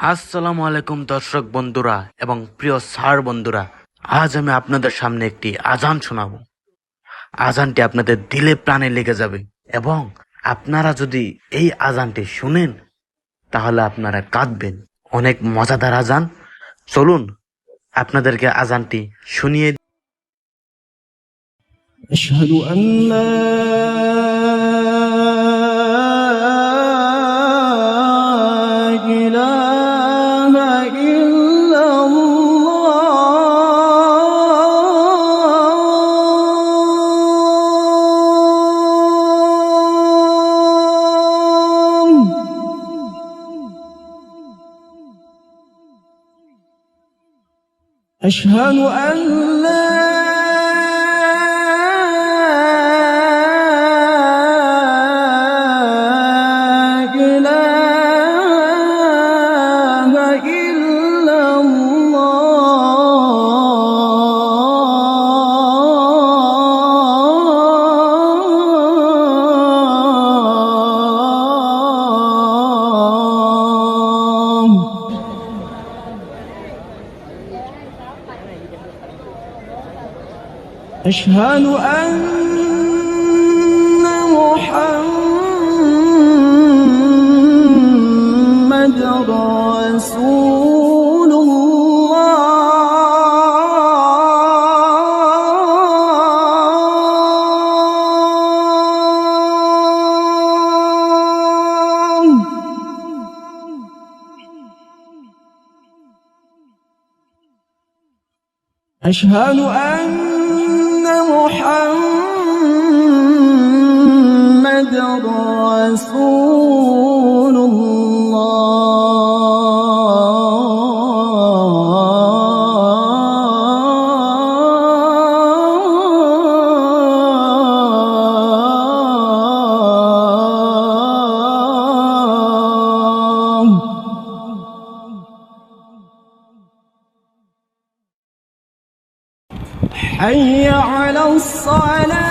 আসসালামু আলাইকুম দর্শক বন্ধুরা এবং প্রিয় স্যার বন্ধুরা। আজ আমি আপনাদের সামনে একটি আজান শোনাবো। আজানটি আপনাদের দিলে প্রাণে লেগে যাবে এবং আপনারা যদি এই আজানটি শুনেন তাহলে আপনারা কাঁদবেন। অনেক মজাদার আজান। চলুন আপনাদেরকে আজানটি শুনিয়ে দিই। أشهد أن لا إله إلا الله أشهد أن لا أشهد أن محمد رسول الله أشهد أن محمد رسول الله حي على حي على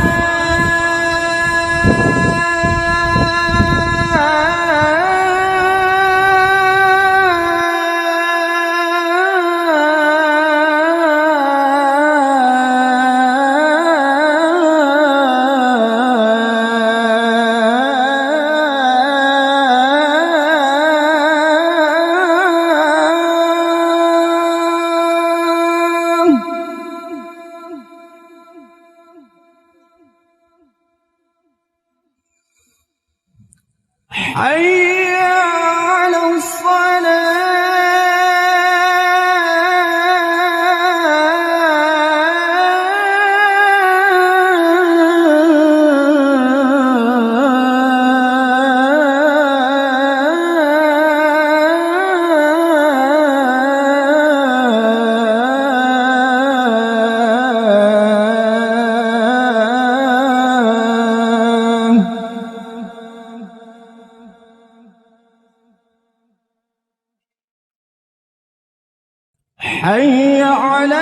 حي على حي على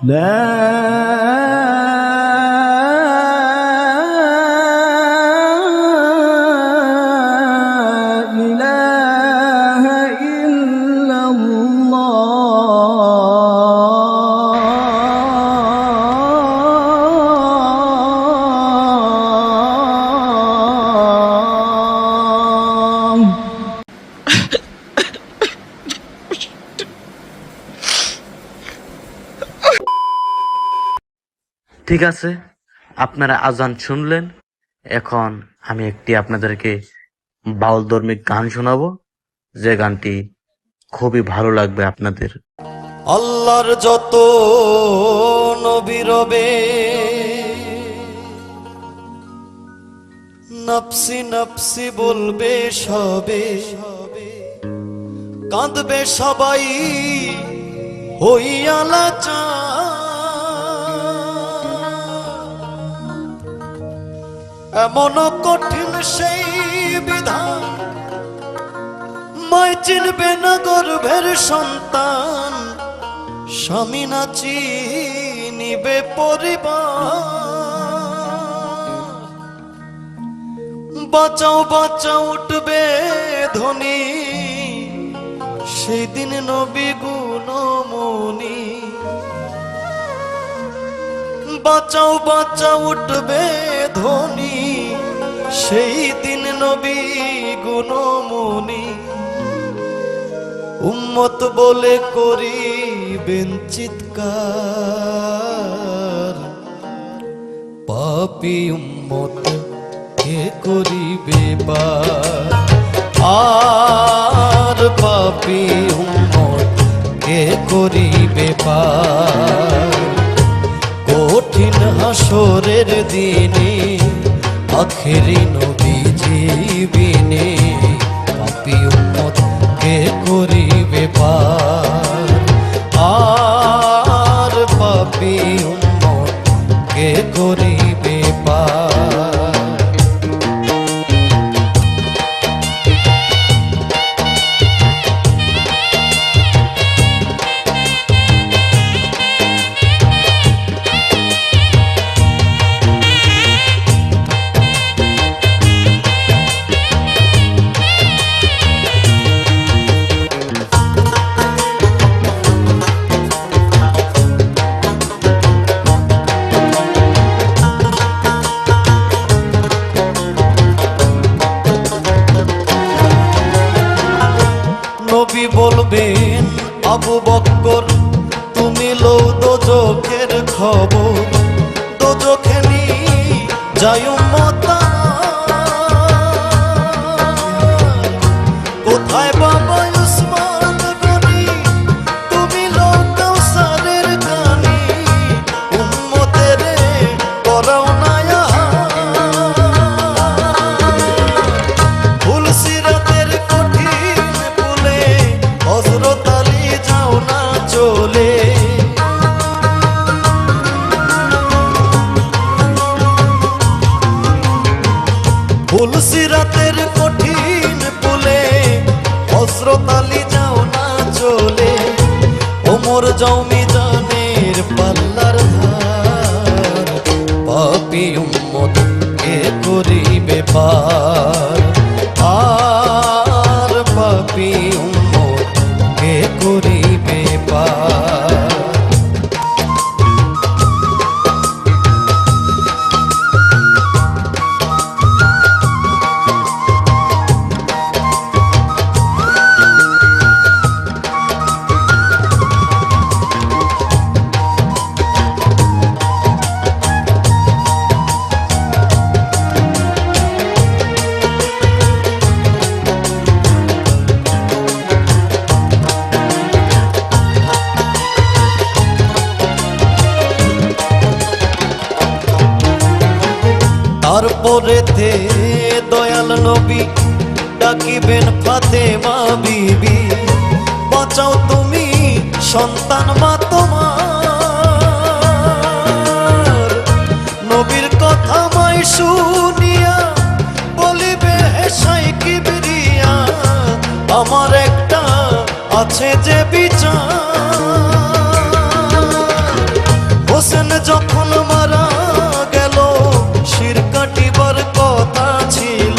لا ঠিক আছে, আপনারা আজান শুনলেন। এখন আমি একটি আপনাদেরকে বাউল ধর্মিক গান শোনাবো, যে গানটি খুবই ভালো লাগবে আপনাদের। আল্লাহর যত নবী রবে, নফসি নফসি বলবে সবে, কাঁদবে সবাই হইয়া লাচার। এমন কঠিন সেই বিধান, মায় চিনবে না গর্ভের সন্তান, স্বামী না চিনিবে পরিবার। বাঁচাও বাঁচাও উঠবে ধ্বনি, সেই দিন নবী গুণমণি। বাঁচাও বাঁচাও উঠবে ধ্বনি, সেই দিন নবী গুণমণি। উম্মত বলে করিবেন চিৎকার, পাপী উম্মত কে করিবে পার। আর পাপী উম্মত কে করিবে পার। কঠিন হাসরের দিনে আখেরি নবীজি বিনে, পাপী উম্মত কে করিবে পার। আর পাপী উম্মত কে করিবে পার। নবী বলবেন আবু বকর, তুমি লও দোজখের খবর। দোজখে নি যায় উম্মত আমার, কোথায় বাবা উসমান গনি, তুমি লও কাউসারের গানি। উম্মতের করাও না ফুল সিরাতের কঠিন পুলে, হযরত আলী যাও না চলে। ফুল সিরাতের কঠিন পুলে, হযরত আলী যাও না চলে। ওমর যাও মিজানের পাল্লার ধার, পাপী উম্মত কে করিবে পার। আর পাপী উম্মত কে করিবে পার। তারপরেতে দয়াল নবী ডাকিবেন ফাতেমা বিবি, বাঁচাও তুমি সন্তান মা তোমার। নবীর কথা মাই শুনিয়া বলিবে হেসাই কিবরিয়া, আমার একটা আছে যে বিচার। হোসেন যখন মারা গেল, শির কাটিবার কথা ছিল।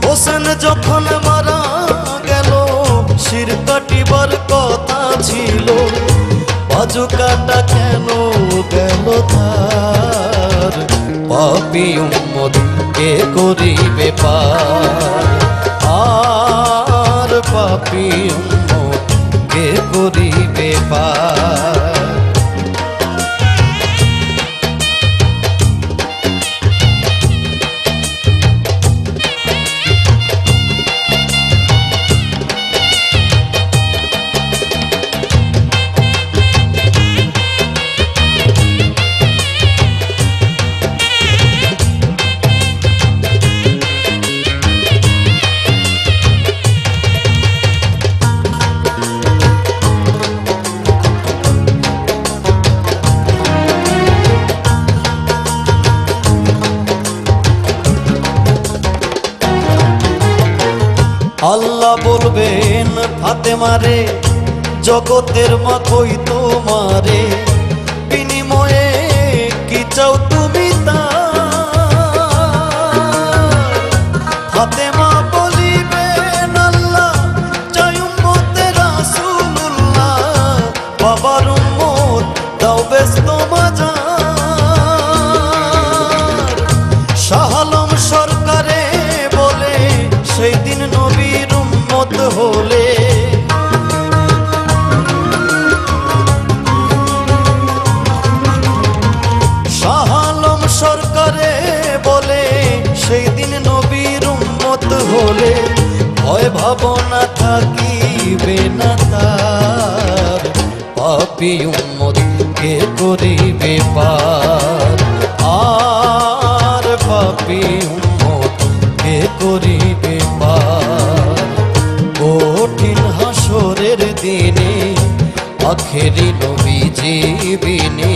হোসেন যখন মারা গেল, শির কাটিবার কথা ছিল। বাজু কাটা কেন গেল তার, পাপী উম্মত কে করিবে পার। আর পাপী উম্মত কে করিবে পার। আল্লাহ বলবেন ফাতেমারে, জগতের মা কই তোমারে, বিনিময়ে কি চাও তুমি তা। ফাতেমা বলিবেন আল্লাহ চাই উম্মতে রাসূলুল্লাহ, বাবার উম্মত দাও ব্যস্ত মাজার। শাহ আলম সরকারে বলে সেই দিন নবীর উম্মত হলে, শাহ আলম সরকারে বলে সেই দিন নবীর উম্মত হলে, ভয় ভাবনা থাকিবে না তার, পাপী উম্মত কে করিবে পার। আর পাপী উম্মত কে করিবে পার। কঠিন হাসরের দিনে আখেরি নবীজি বিনে